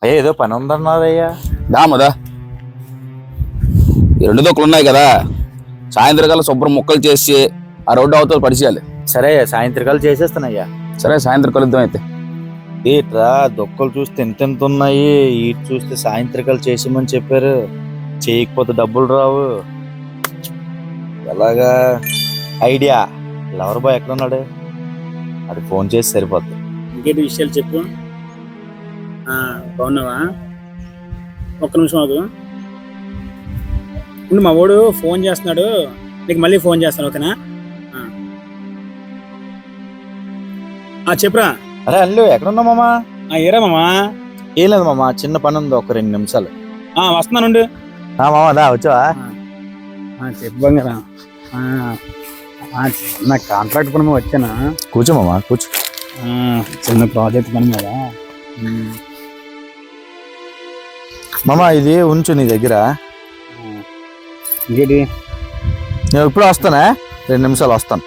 ఏదో పని ఉందన్నారయ్యా. దామదా ఈ 2 దొక్కలు ఉన్నాయి కదా, సాయంత్రకాల శుభ్రం ముక్కలు చేసి ఆ రోడ్డు అవతల పరిచేయాలి. సరే సాయంత్రకాలు చేసేస్తానయ్యా. సరే సాయంత్రం కలుద్దాం అయితే. ఏట్రా దొక్కలు చూస్తే ఎంత ఉన్నాయి, ఇటు చూస్తే సాయంత్రకాలు చేసామని చెప్పారు. చేయకపోతే డబ్బులు రావు. ఎలాగా ఐడియా, లవర్ బాయ్ ఎక్కడున్నాడు? అది ఫోన్ చేసి సరిపోద్ది. ఇంకేంటి విషయాలు చెప్పు. బాగున్నావా? ఒక్క నిమిషం ఆగు. ఇప్పుడు మా వాడు ఫోన్ చేస్తున్నాడు, నీకు మళ్ళీ ఫోన్ చేస్తాను, ఓకేనా? చెప్పురా. అరే అల్లు ఎక్కడున్నా మామా? ఏరా మామా? ఏం లేదు మామా, చిన్న పని ఉంది, ఒక 2 నిమిషాలు. వస్తున్నానుండు. మామా దా వచ్చావా? చెప్పు బంగారా. నా కాంట్రాక్ట్ పని మీద వచ్చానా? కూర్చో మామా కూర్చో. చిన్న ప్రాజెక్ట్ పని మీద. మామా ఇది ఉంచు నీ దగ్గర. ఇంకేంటి? నేను ఇప్పుడు వస్తానా, 2 నిమిషాలు వస్తాను.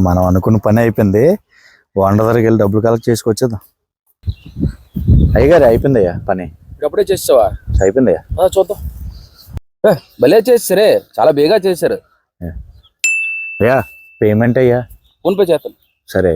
మనం అనుకున్న పని అయిపోయింది. ఓనర్ దగ్గరికి వెళ్ళి డబ్బులు కలెక్ట్ చేసుకొచ్చేద్దాం. అయ్యగారు అయిపోయిందయ్యా పని. అప్పుడే చేసావా? అయిపోయిందయ్యా. చూద్దాం. భలే చేసారే, చాలా బేగా చేశారు. అయ్యా పేమెంట్ అయ్యా ఫోన్ పే చేస్తాను. సరే.